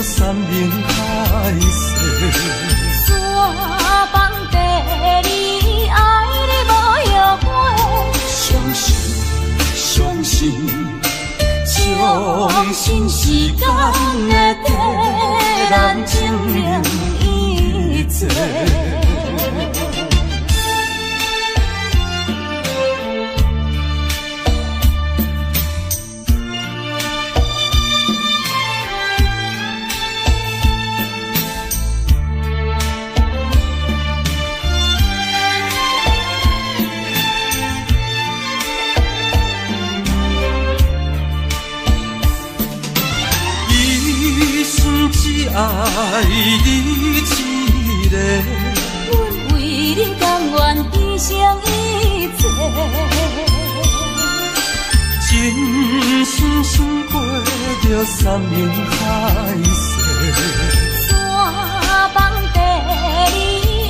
山崩地离，爱你无后悔。相信时间会替咱证明一切。只爱你一个，阮为你甘愿牺牲一切，真心想过着山盟海誓，山崩地离，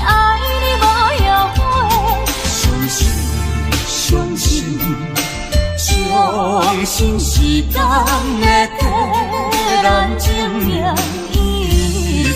爱你无后悔。相信相信相信时间会替咱证明一切。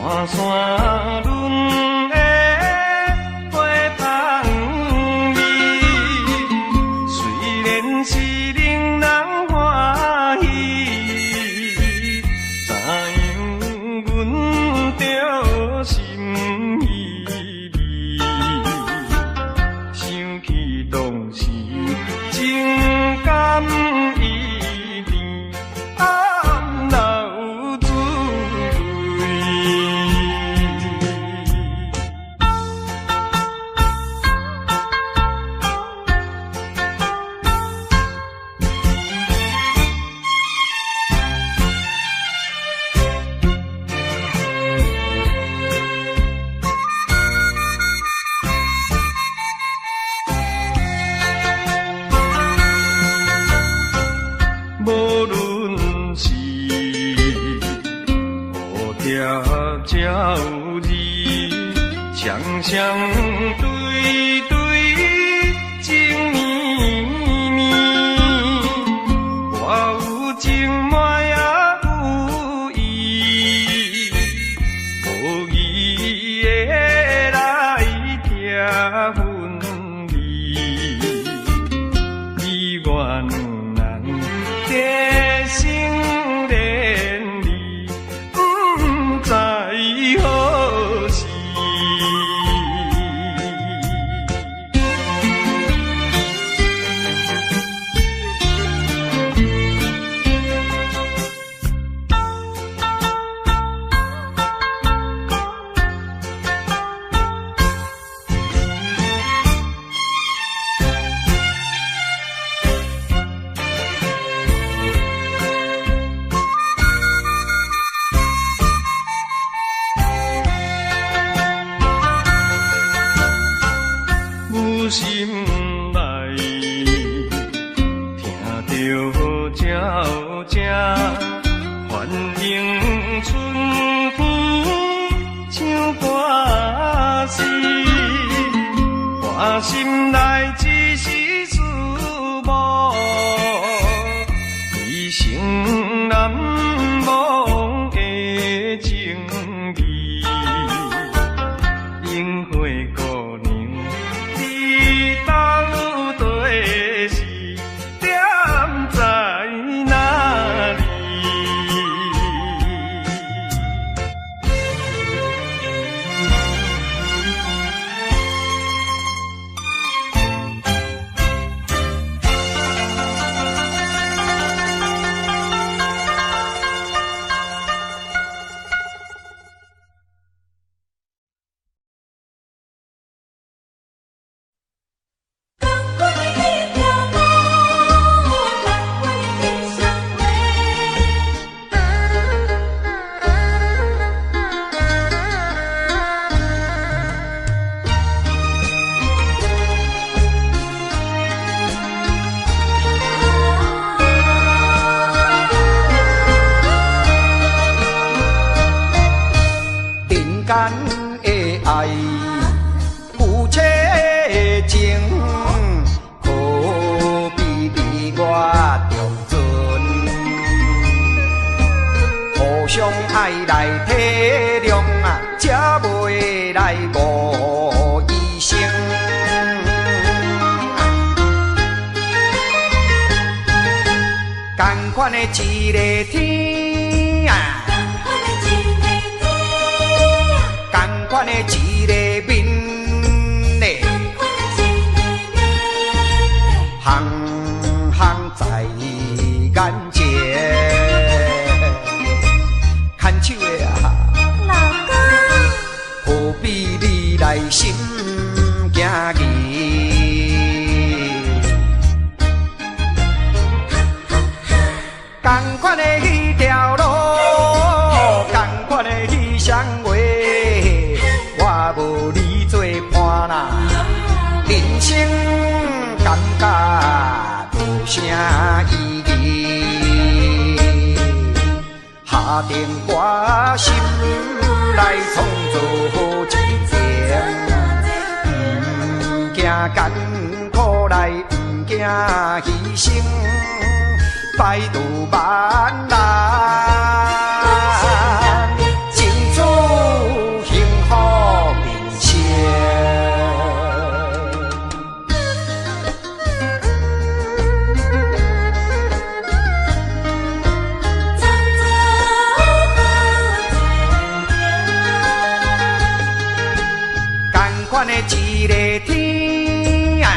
山润的花香味，虽然是令人欢喜，怎样阮着心依依，想起当时情感依恋，暗流珠泪。无论是乌蝶鸟儿，双双对对情绵绵，我有情爱也有意，无义的来听分离，你我两人结成连理，不知何时。有心内听着鸟声，反映春天唱歌词，我心内只是思慕一生难忘的情义，樱花姑娘。到底是点在哪里？间的爱，有切的情，可比你我重存。互相爱来体谅啊，才袂来误一生。同款的一个天啊。同款的一个面呢，行行在眼前，牵手的啊，老公，何必你来心惊疑？同款的迄条路，同款的迄双话。无你做伴啦，人生感觉无啥意义。下定决心来创造好一天，不惊艰苦来，不惊牺牲，百度万难，情主。款的一个天啊，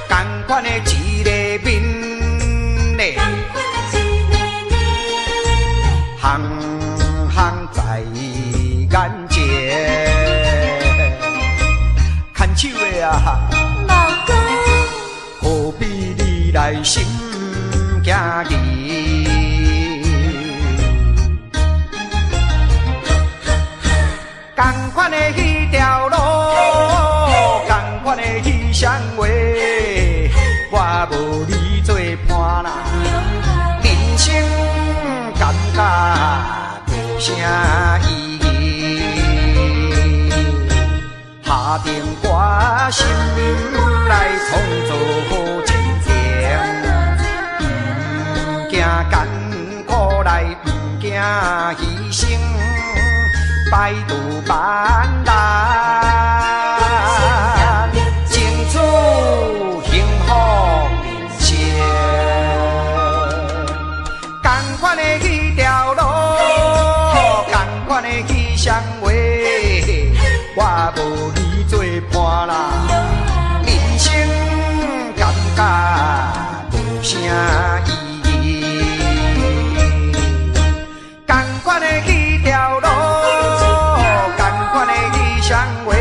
同款的一个面嘞，行行在眼前。牵手的啊，老公，何必你来心惊疑？同款的迄条路，同款的迄双话，我无你做伴啦，人生感觉无啥意义。下定决心来创造好前程，不惊艰苦来，不惊牺牲。百度万难，争取幸福人生。同款的迄条路，同款的迄双话，我无你做伴啦，人生感觉无啥意义。同款的迄条路。双话。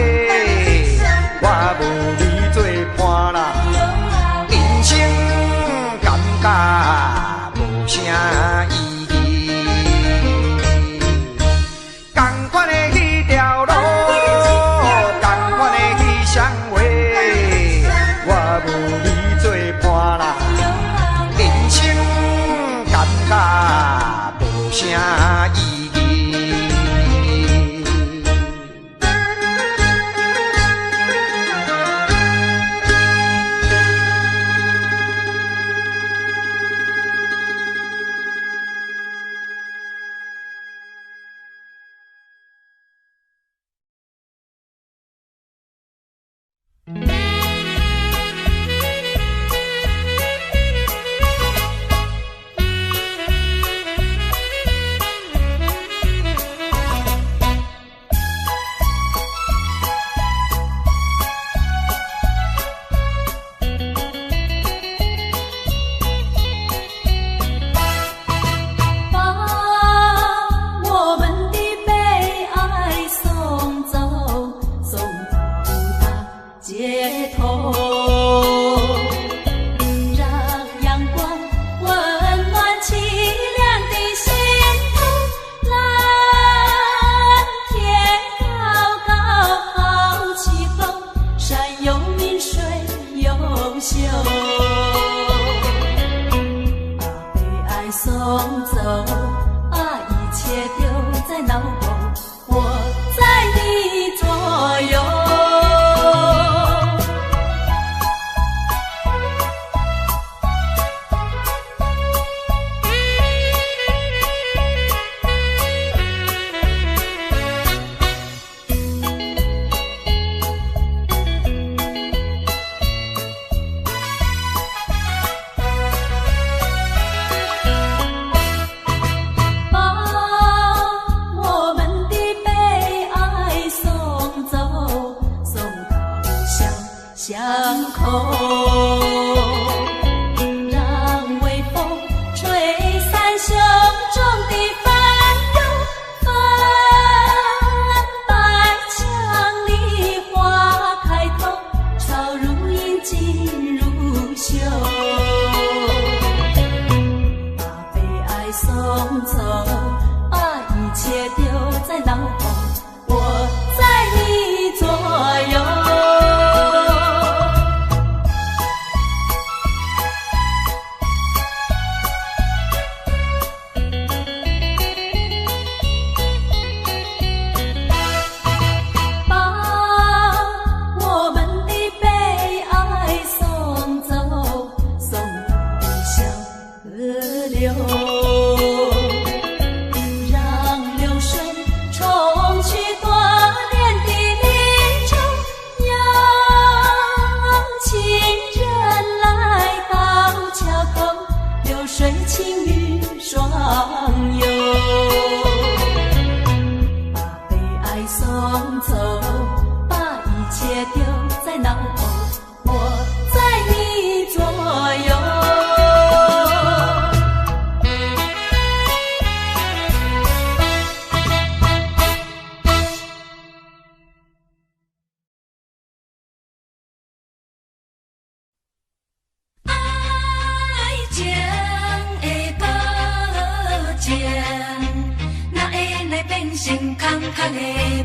情空空的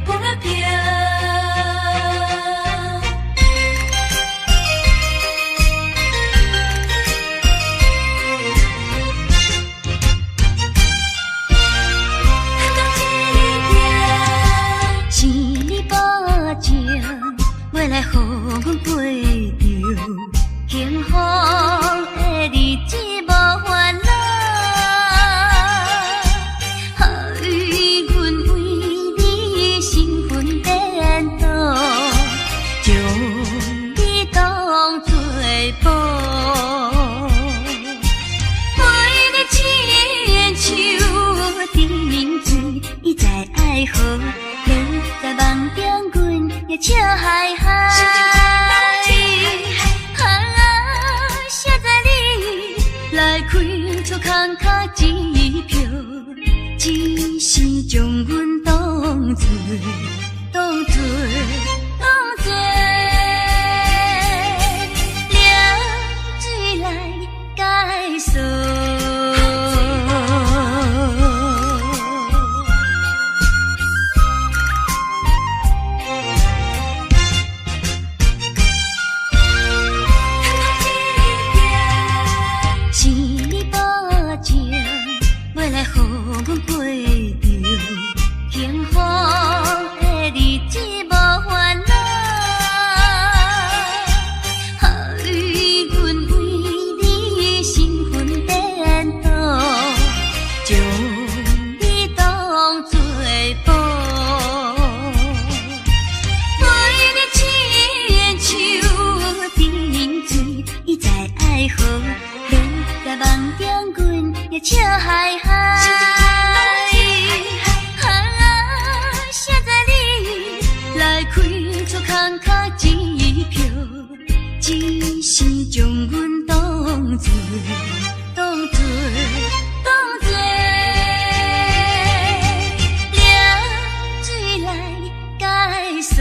不平。要来予阮陪着幸福的日子无烦恼，予阮为你身份颠倒，将你当作宝，陪你亲像甜水，伊在爱河，你在梦中，阮也笑嗨嗨。开出空卡支票，只是将阮当作凉水来解锁。笑嗨嗨，写在你来开出空卡支票，只是将阮当作凉水来解锁。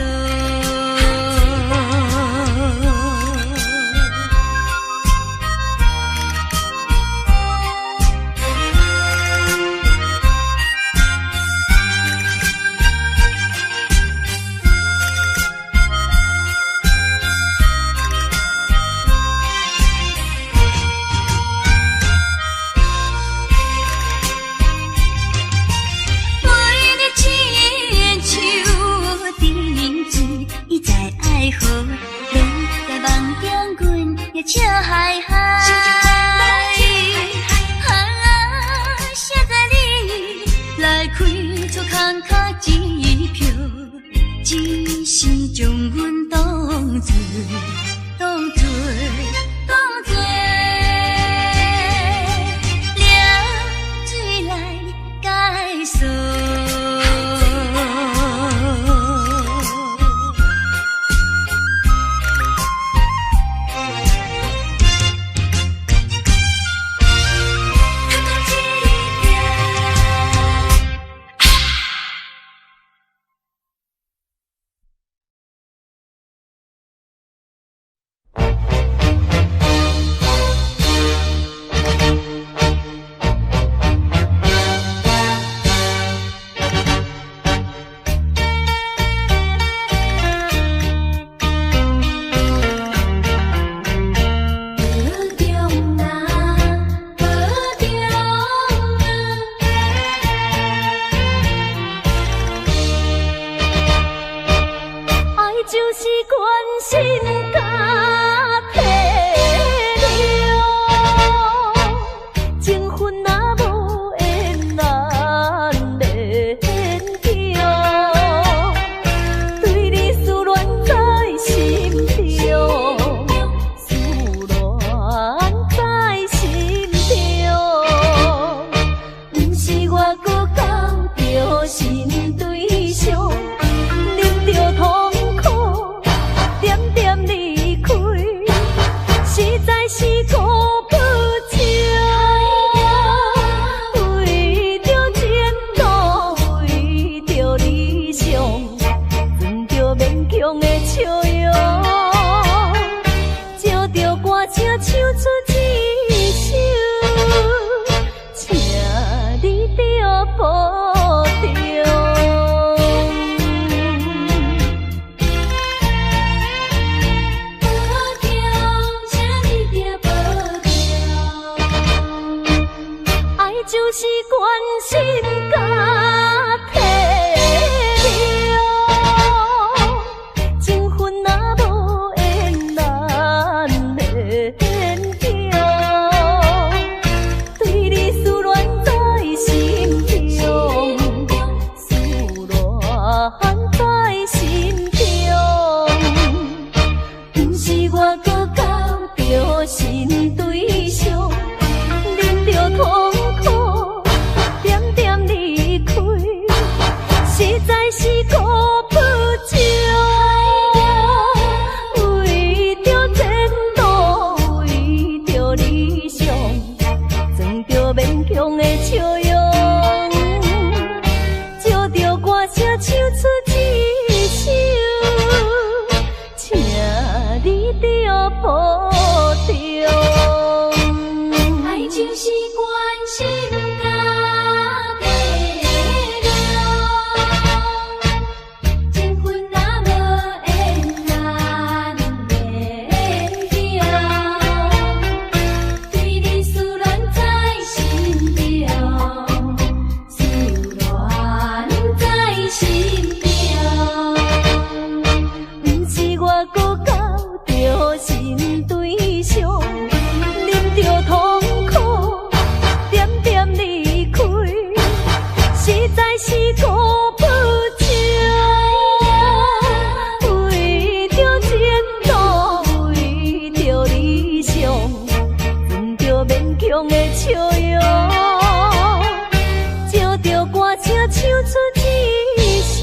笑嗨嗨，写在你来开出空卡支票，只是将阮当作凉水来解锁。请你着保重。是顾不着，为着前途，为着理想，存着勉强的笑容，借着歌声唱出一首，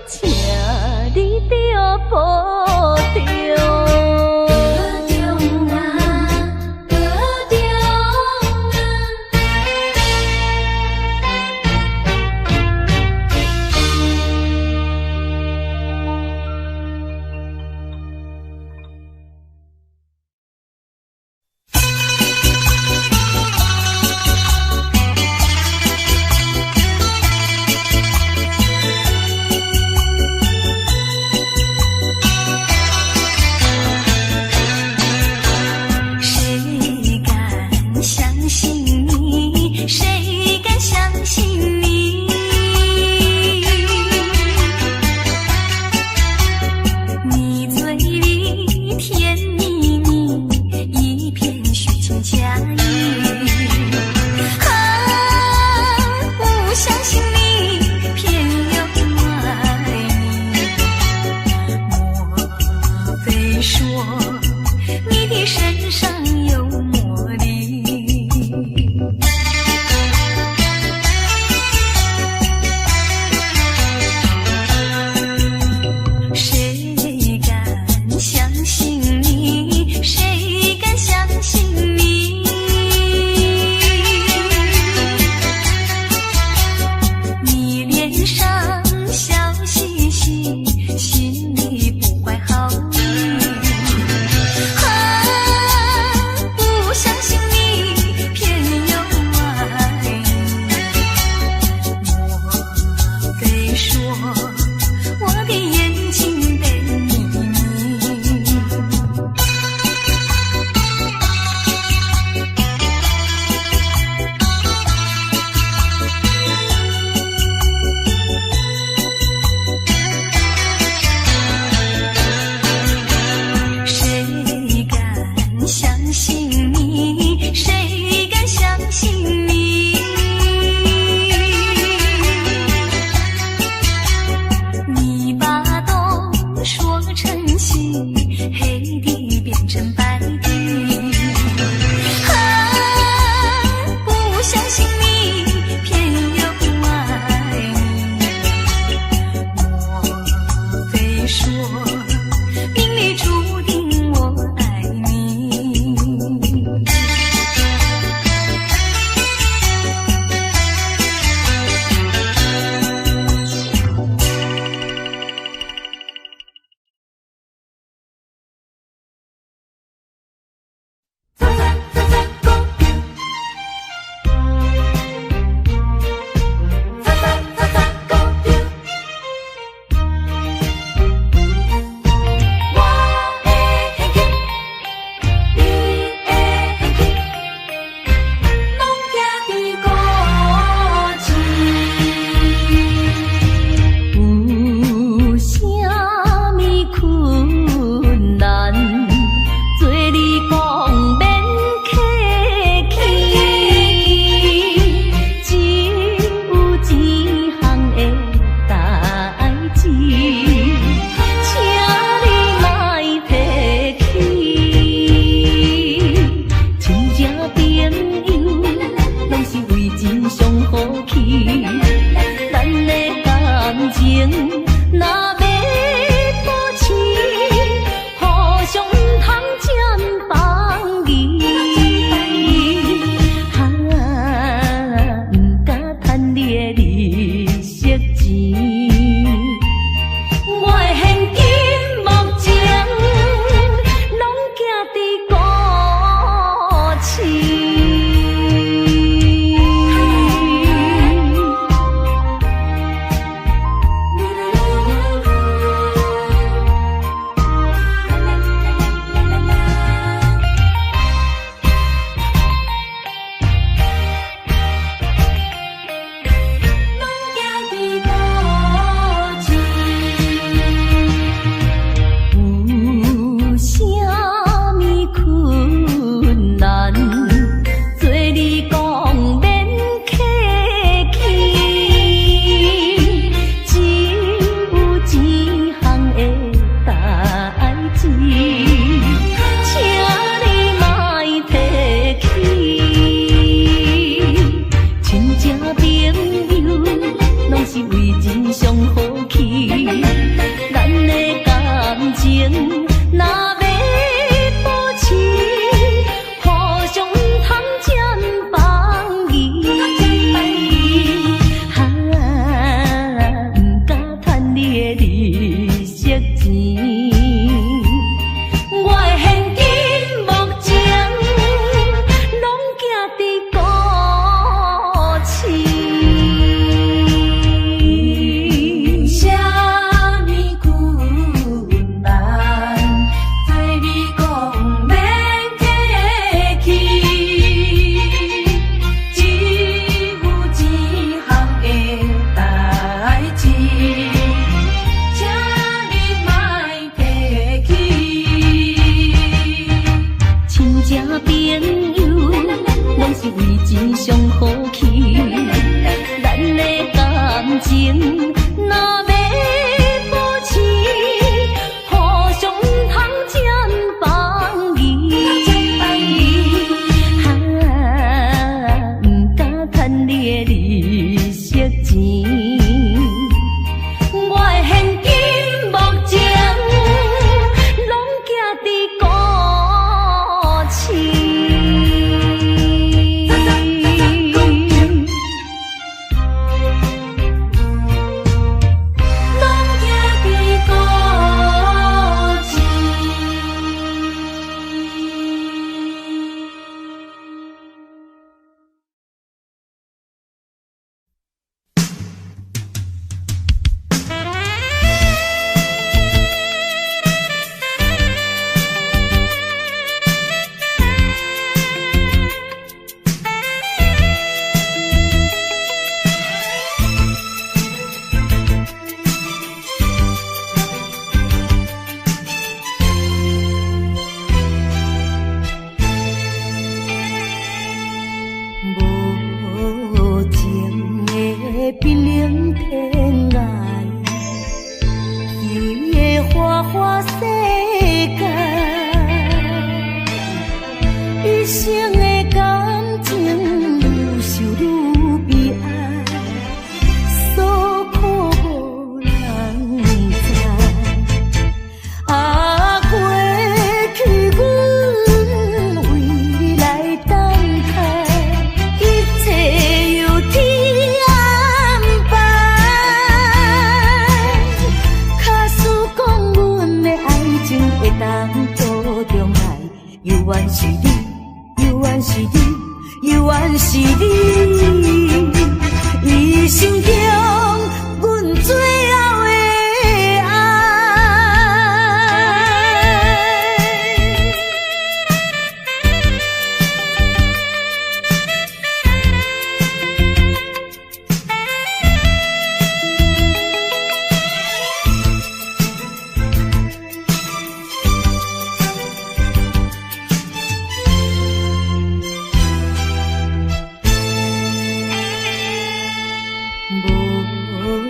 请你着保重。冰冷天涯，虚伪的花花世界，一生的感情愈想愈悲哀，所苦无人知。啊，过去阮为你来等待，一切由天安排。假使讲阮的爱情会当做中海，犹原是你，犹原是你，犹原是你，一生中阮最后的爱。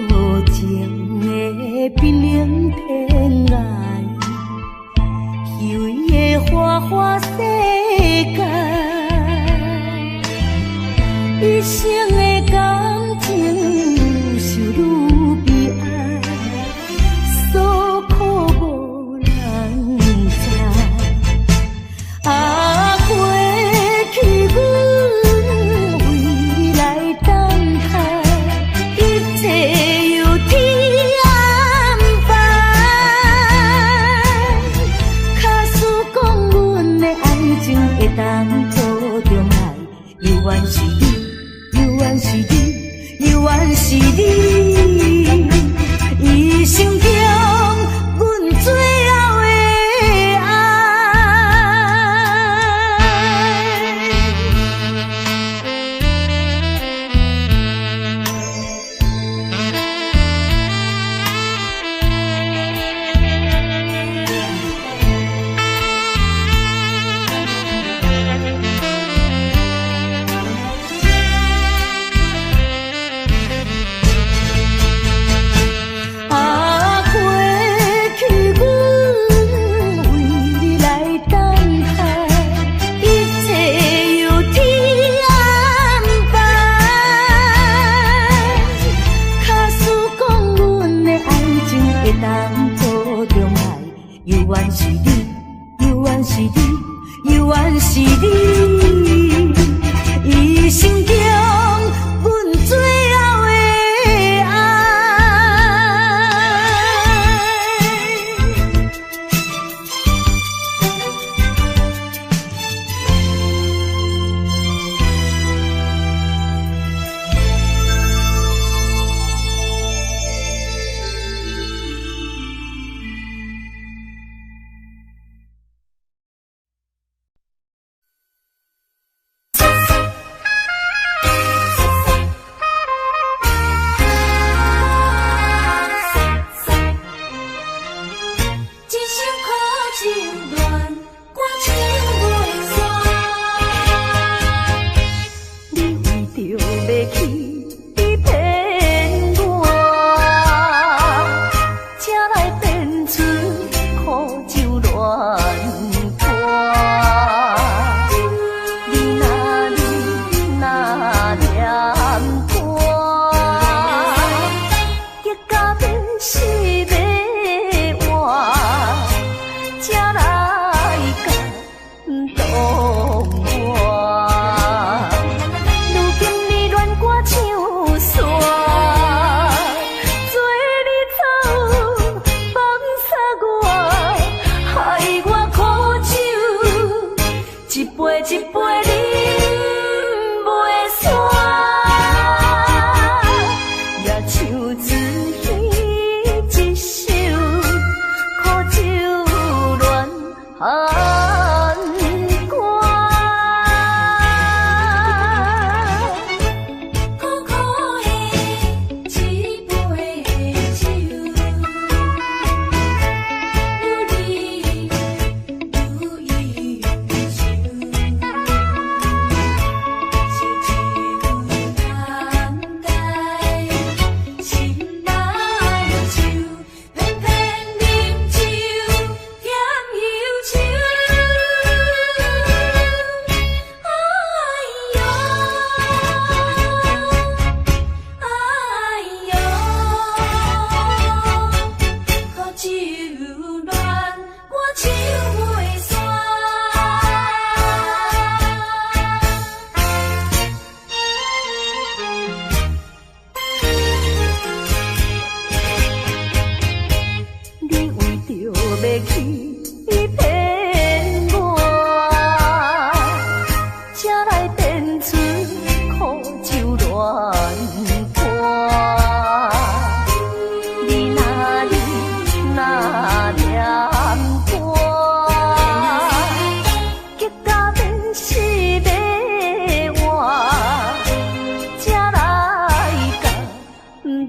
无情的冰冷天涯，虚伪的花花世界，一生的感情愈想愈悲哀，所苦无人知。啊，过去阮为你来等待，一切由天安排。假使讲阮的爱情会当做中海，犹原是你，犹原是你，犹原是你，一生中阮最后的爱。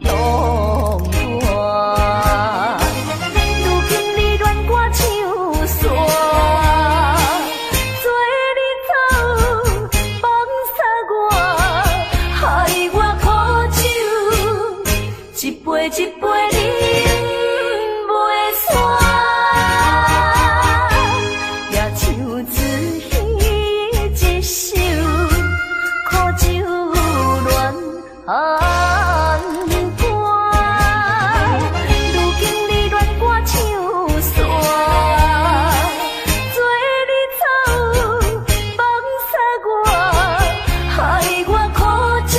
痛快。如今你恋我像山，做你走，放洒我，害我苦酒，一杯一杯饮袂煞，也像自戏一首，苦酒乱寒歌。如今你恋我像山，做你走，放洒我，害我苦酒，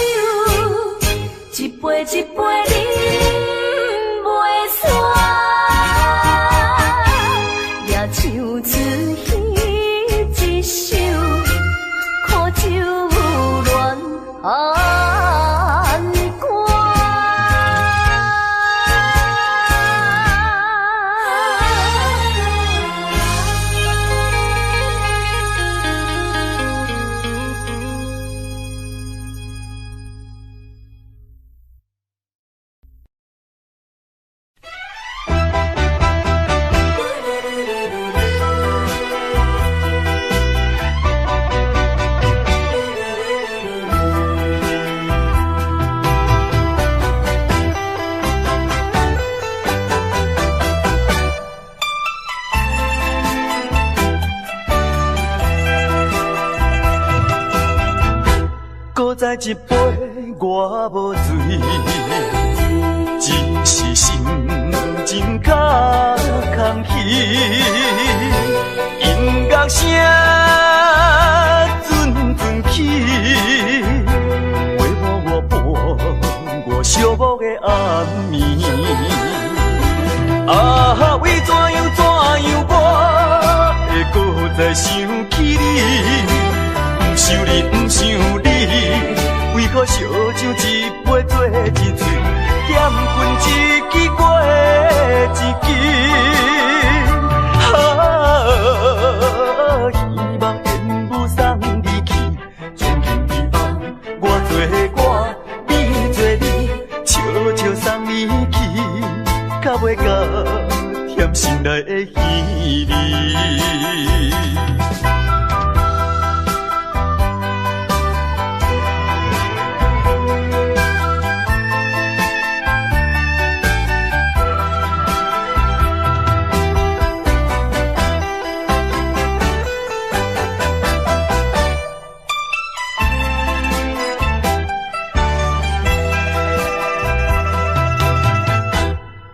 一杯一杯饮袂煞，也像自戏一首，苦酒乱寒歌。搁再一杯我无醉，只是心情较空虚。音乐声阵阵起，陪伴我伴我寂寞的暗暝。啊，为怎样我会搁再想起你？不想你，不想你，为何烧酒一杯做一醉，点君一支过一支。啊，希望缘不送你去，从今以后我做我，你做你，悄悄送你去，较袂甲甜心内的稀微。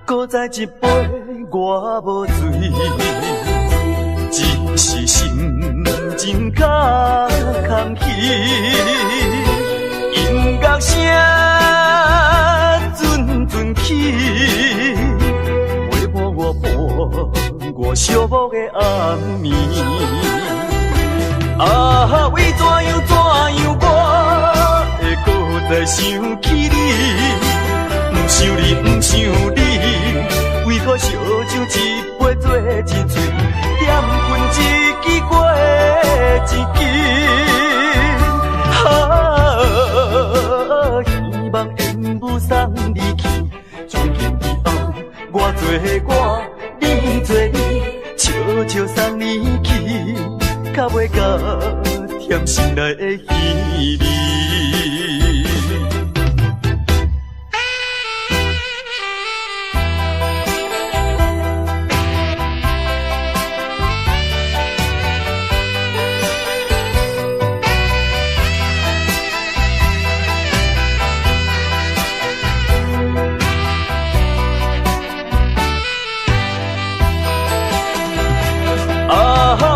搁再一杯我无醉，只是心情较空虚。音乐声阵阵起，陪伴我伴我寂寞的暗暝。啊，为怎样我会搁再想起你？不想你，不想你，为何烧酒一杯做一醉，点君一支过一支。啊，希望缘不送你去，从今以后我做我，你做你，悄悄送你去，较袂甲甜心内的稀微。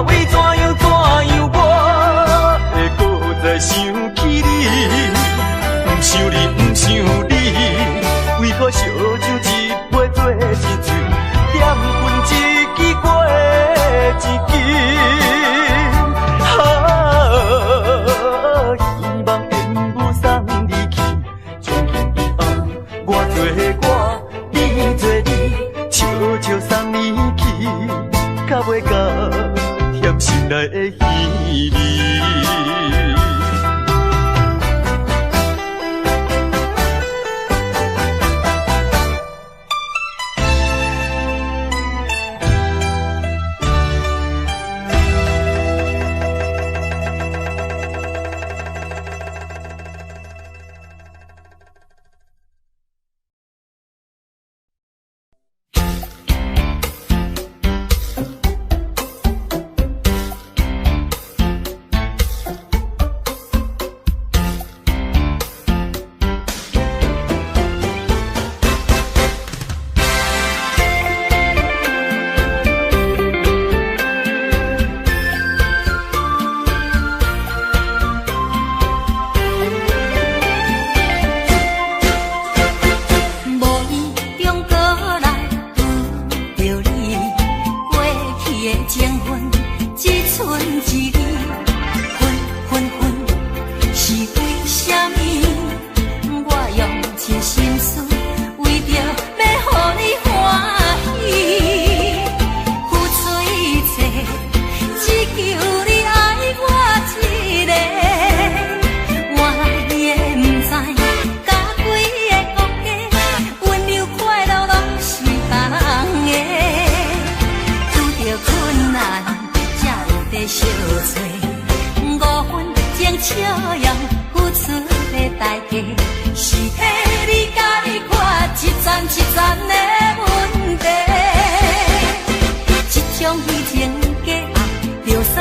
为怎样我会搁再想起你？不想你，不想你，为何烧酒一杯做一醉，点君一支过一支。啊，希望缘不送你去，从今以后我做我，你做你，悄悄送你去，较袂甲甜心内的稀微。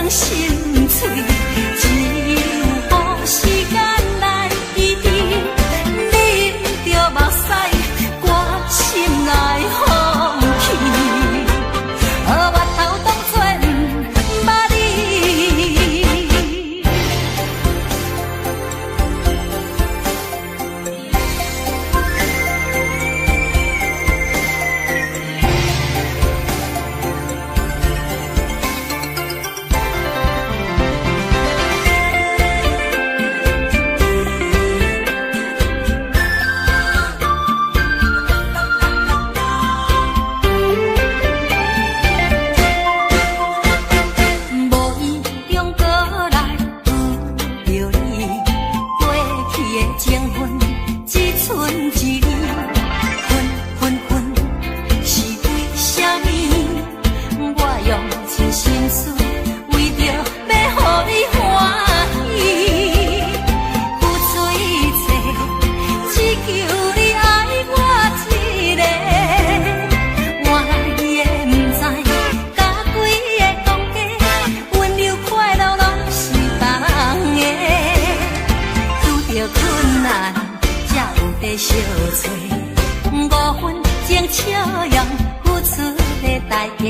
酸心碎，只有予时间来医治。啉着目屎，我心内放弃。我头当作毋捌你。无意中过来有着你，过去的情分只剩一字。分是为什么？我用尽心思，为着要予你欢喜，付出一切，只求你爱我一个。我也不知，甲几个讲假，温柔快乐拢是梦的。拄着困难，才有地相找。5分钟笑容，付出的代价，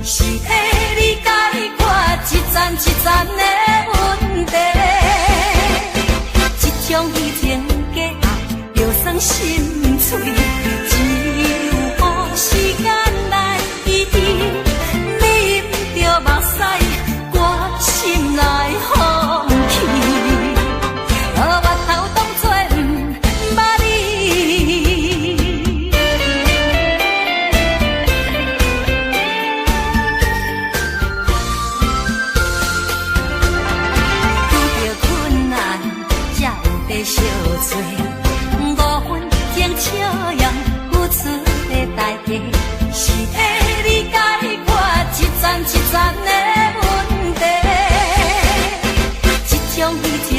是替你解决一层一层的问题。这种虚情假爱，就算心碎，只有予时间来医治。啉着目屎，我心内放弃。我头当作毋捌你。拄着困难，才有地相找。5分钟笑容，付出的代价，是替你解决一层一层的问题。这种虚情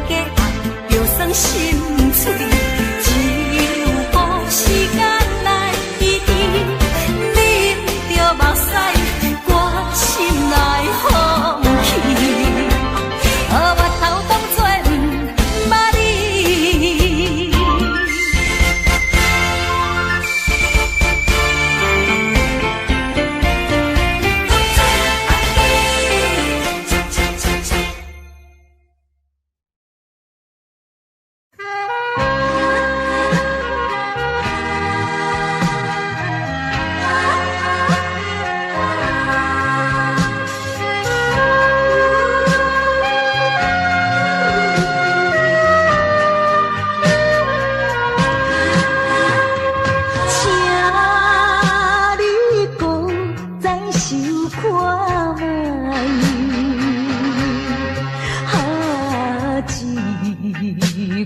假爱，就算心碎，只有予时间来医治。啉着目屎，我心内放弃。我头当作毋捌你。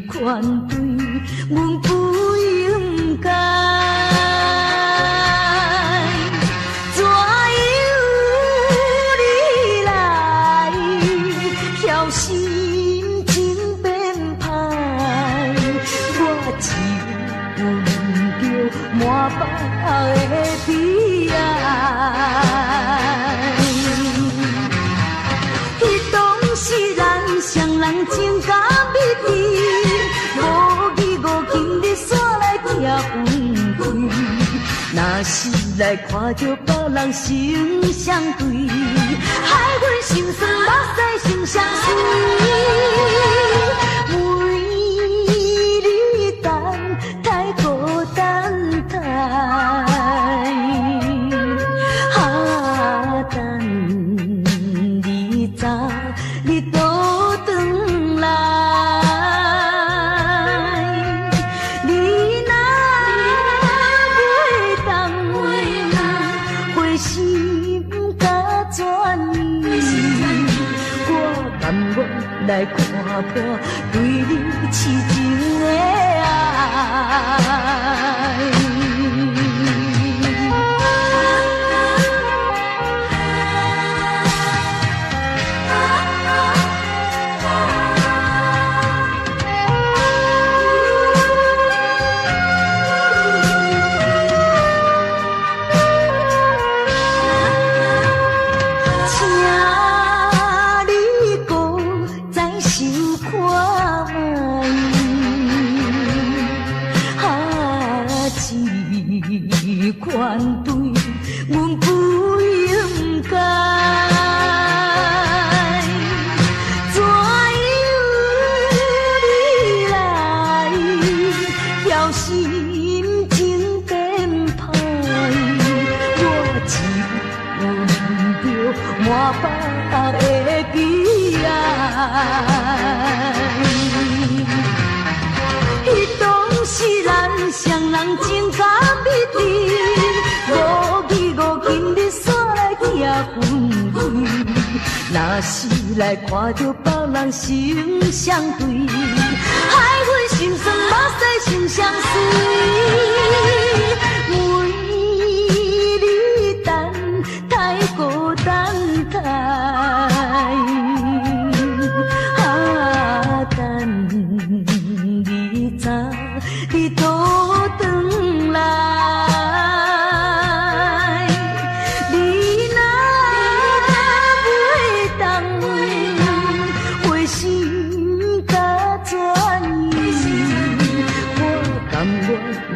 款对，阮不应该。怎由你来挑心情变歹？我只有闻着满腹的悲哀。迄当时咱双人情甲蜜甜。若是来看着别人心相对，害阮心酸目屎成双水。为你等太孤单太，等你早你倒转来。来看破对你痴情的爱。请情甲美丽，五义五金你煞来行分开。若是来看着别人成相对，害阮心酸目屎成相随。为你等太孤单太，等你早你倒转来。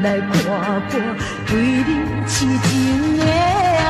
来看看对你痴情的爱。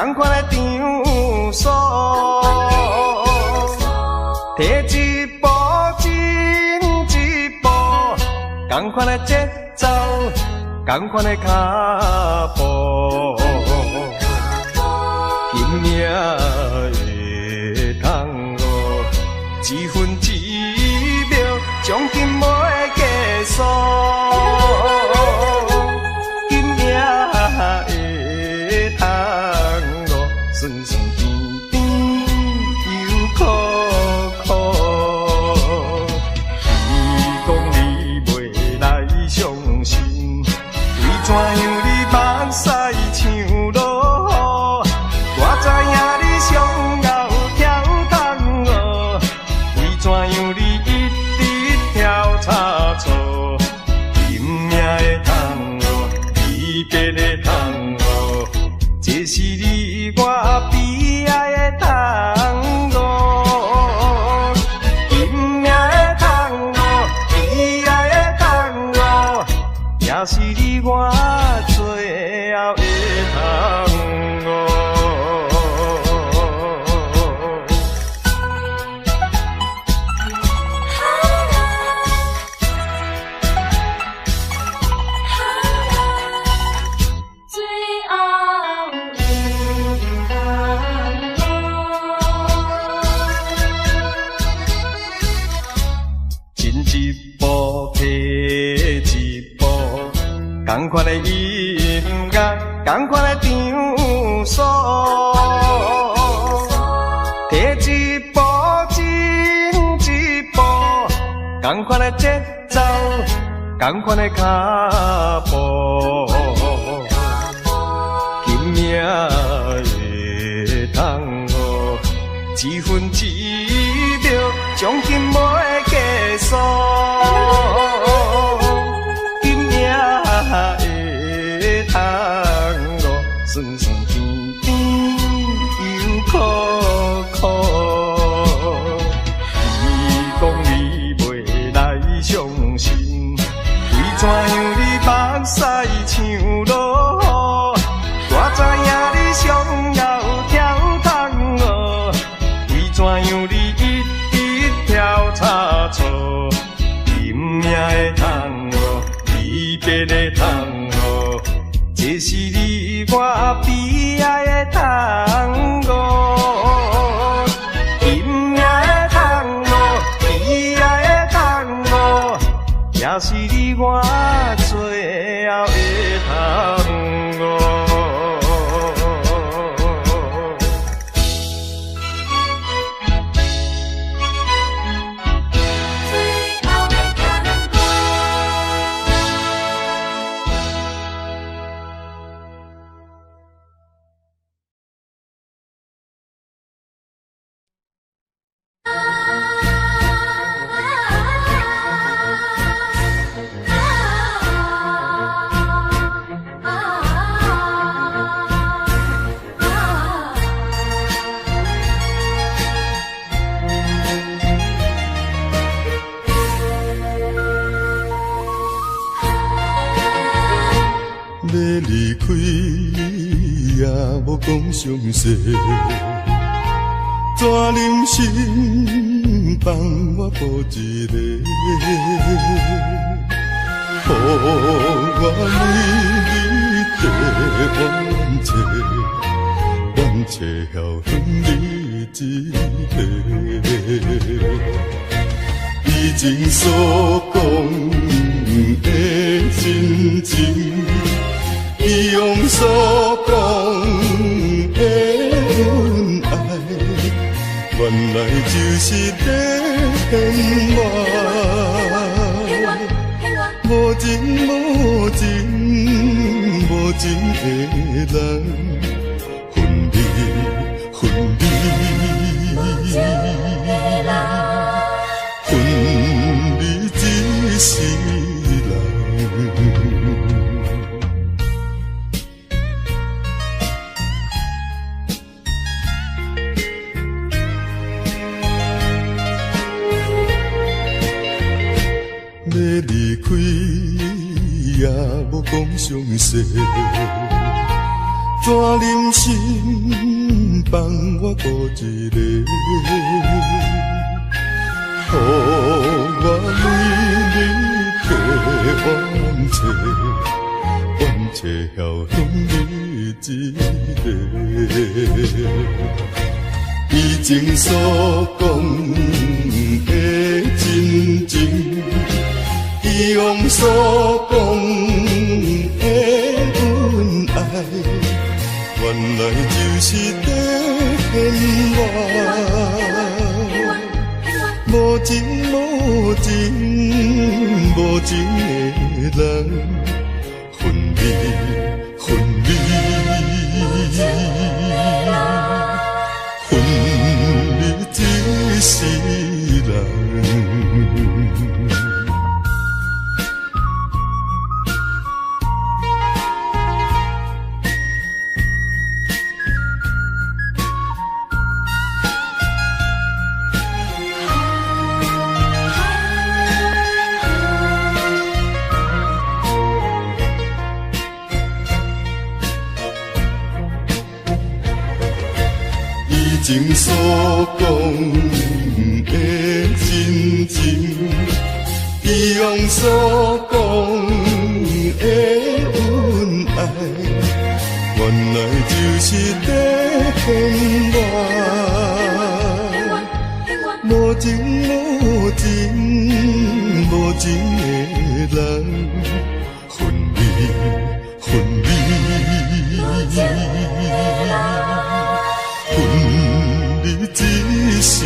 同款的场所，摕一步进一步，同款的节奏，同款的脚步，今命会通哦，一分一秒，奖金袂计数。酸酸甜甜又苦苦，你讲你袂来相信，为怎样你目屎像落雨？我知影你上后跳桶哦，为怎样你一直跳差错？金命的桶哦，离别的桶哦，这是你。我悲哀的汤哦，金命的汤哦，悲哀的汤哦，也是你我最后的汤哦。同款的音乐，同款的场所，摕一步进一步，同款的节奏，同款的脚步，今命会通哦，一分一秒，奖金袂计数。会通哦，酸酸甜甜又苦苦。你讲你袂来相信，为怎样你目屎像落雨？我知影你上后跳桶哦，为怎样你一直跳差错？金命的桶哦，离别的桶哦，这是你我悲哀的汤哦，金命的汤哦，悲哀的汤哦，也是你我最后的汤哦。要离开也无讲详细，怎忍心放我孤一个？予我为你地往切，往切晓恨你一个。以前所讲的真情。以往所讲的恩爱，原来就是骗我。无情无情无情的人，分离分离，分离一世人。要离开也无讲详细，怎忍心放我孤一个？予我为你提冤切，冤切晓向你一个。以前所讲的真情，以往所讲的恩爱，原来就是在骗我。无情无情无情的人，分离分离，分离一世人。以前所讲的真情，以往所讲的恩爱，原来就是在骗我。无情无情无情的人，分离分离。分离一世。